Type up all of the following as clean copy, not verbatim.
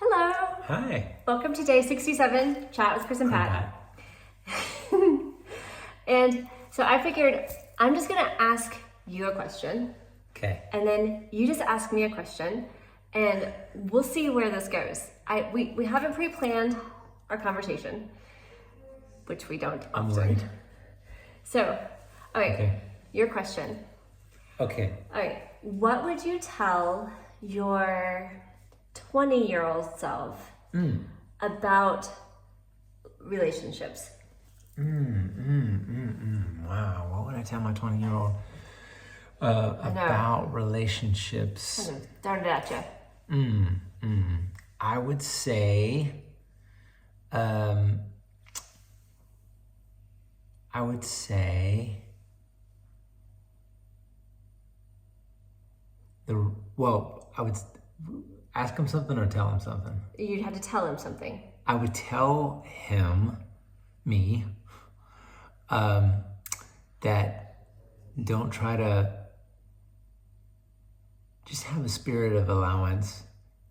Hello. Hi. Welcome to day 67, Chat with Chris and Pat. And so I figured I'm just going to ask you a question. Okay. And then you just ask me a question. And we'll see where this goes. We haven't pre-planned our conversation, which we don't I'm often. worried. So, all right, Okay. your question. Okay. All right, what would you tell your 20-year-old self about relationships? Wow. What would I tell my 20-year-old about relationships? Kind of thrown it at you. I would say, I would ask him something or tell him something. You'd have to tell him something. I would tell me, that don't try to just have a spirit of allowance.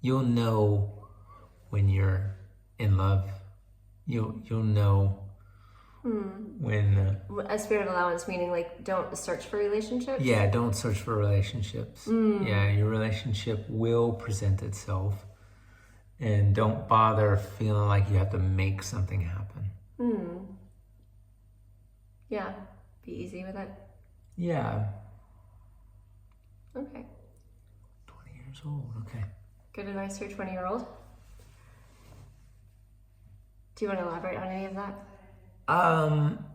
You'll know when you're in love. You'll know when. A spirit of allowance meaning like don't search for relationships? Yeah, don't search for relationships. Yeah, your relationship will present itself. And don't bother feeling like you have to make something happen. Yeah, be easy with it. Yeah. Okay. 20 years old, okay. Good advice for your 20-year-old. Do you want to elaborate on any of that?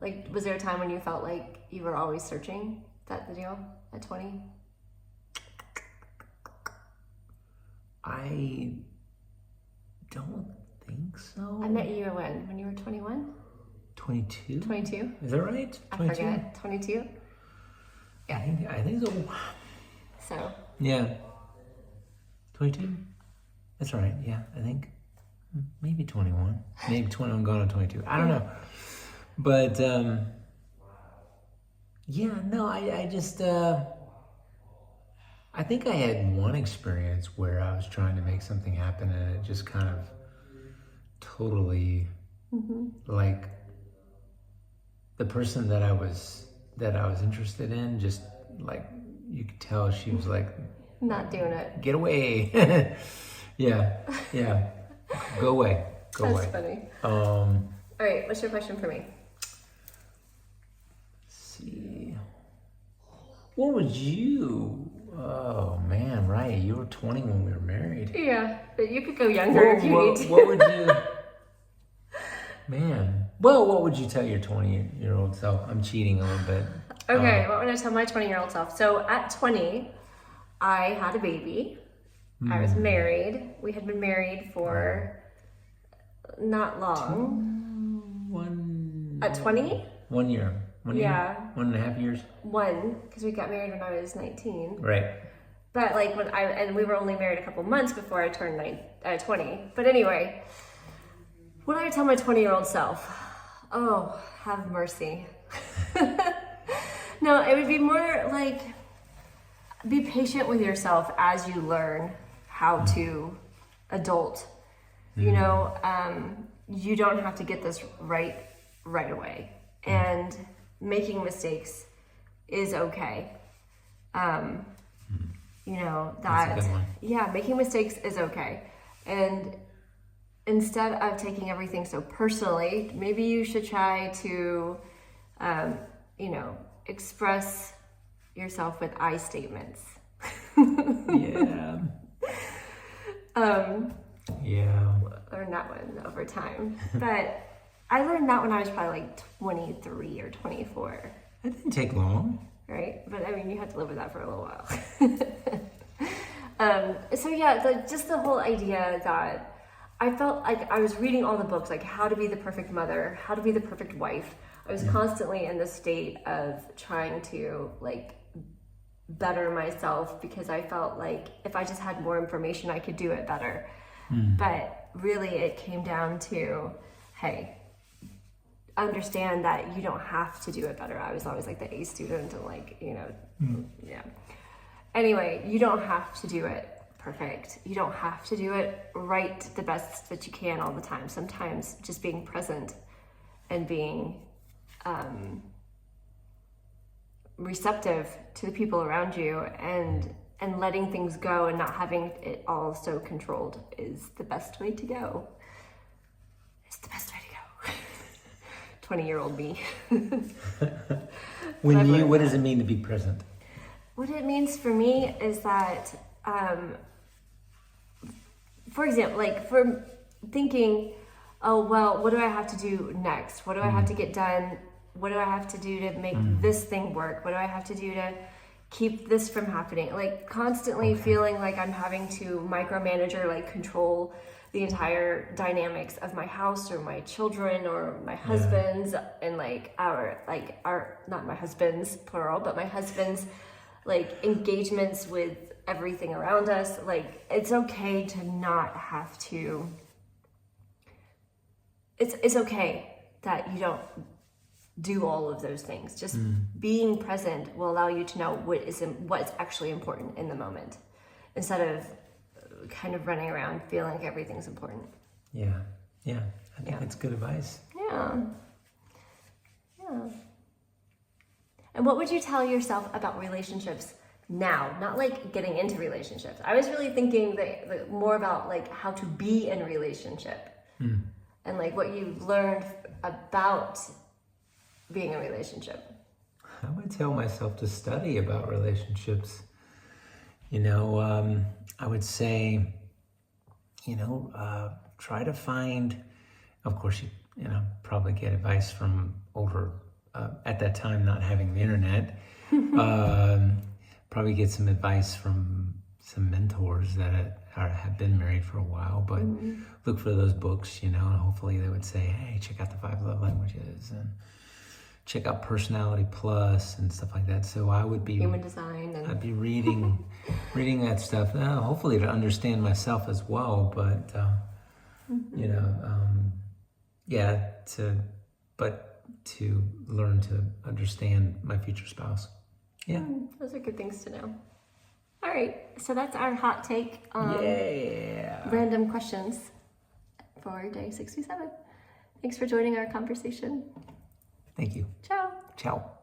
Like, was there a time when you felt like you were always searching? Is that the deal at 20? I don't think so. I met you when you were 21? 22? 22? Is that right? 22? I forget. 22? I think so. So. Yeah. 22? That's right. Yeah, I think maybe 21. Maybe 21 going on 22. I don't know. But I just I think I had one experience where I was trying to make something happen and it just kind of totally like the person that I was interested in, just like you could tell she was like Not doing it. get away. yeah. Go away. That's funny. All right, what's your question for me? Let's see. What would you? Oh man, right. You were 20 when we were married. Yeah, but you could go younger if you need to. What would you? Man. Well, what would you tell your 20-year-old self? I'm cheating a little bit. Okay, what would I tell my 20-year-old self? So at 20, I had a baby. I was married. We had been married for not long. At 20? 1 year. 1 year? Yeah. 1.5 years? Because we got married when I was 19. Right. But like we were only married a couple months before I turned 20. But anyway, what did I tell my 20-year-old self? Oh, have mercy. No, it would be more like be patient with yourself as you learn how to adult. You know, you don't have to get this right away. And making mistakes is okay. You know, That's a good one. Yeah, making mistakes is okay. And instead of taking everything so personally, maybe you should try to, express yourself with I statements. Yeah. Yeah. Learned that one over time. But I learned that when I was probably like 23 or 24. That didn't take long. Right? But I mean, you had to live with that for a little while. Just the whole idea that I felt like I was reading all the books, like how to be the perfect mother, how to be the perfect wife. I was constantly in the state of trying to like better myself because I felt like if I just had more information, I could do it better. But really it came down to, hey, understand that you don't have to do it better. I was always like the A student and like, yeah. Anyway, you don't have to do it perfect. You don't have to do it right the best that you can all the time. Sometimes just being present and being receptive to the people around you and letting things go and not having it all so controlled is the best way to go. It's the best way to go. 20-year-old me. What does it mean to be present? What it means for me is that, for example, like for thinking, oh, well, what do I have to do next? What do I have to get done? What do I have to do to make this thing work? What do I have to do to keep this from happening? Like constantly feeling like I'm having to micromanage or like control the entire dynamics of my house or my children or my husband's and like our not my husband's plural, but my husband's like engagements with everything around us. Like it's okay to not have to, it's okay that you don't do all of those things. Just being present will allow you to know what's actually important in the moment instead of kind of running around feeling like everything's important. Yeah. I think that's good advice. Yeah. And what would you tell yourself about relationships now? Not like getting into relationships. I was really thinking that more about like how to be in a relationship and like what you've learned about being in a relationship. I would tell myself to study about relationships. I would say, try to find, of course, you probably get advice from older, at that time, not having the internet. Probably get some advice from some mentors that have been married for a while, but look for those books, and hopefully they would say, hey, check out the 5 love languages and check out Personality Plus and stuff like that. So I would be human design, and I'd be reading that stuff. Hopefully to understand myself as well, but to learn to understand my future spouse. Yeah, those are good things to know. All right, so that's our hot take on random questions for day 67. Thanks for joining our conversation. Thank you. Ciao. Ciao.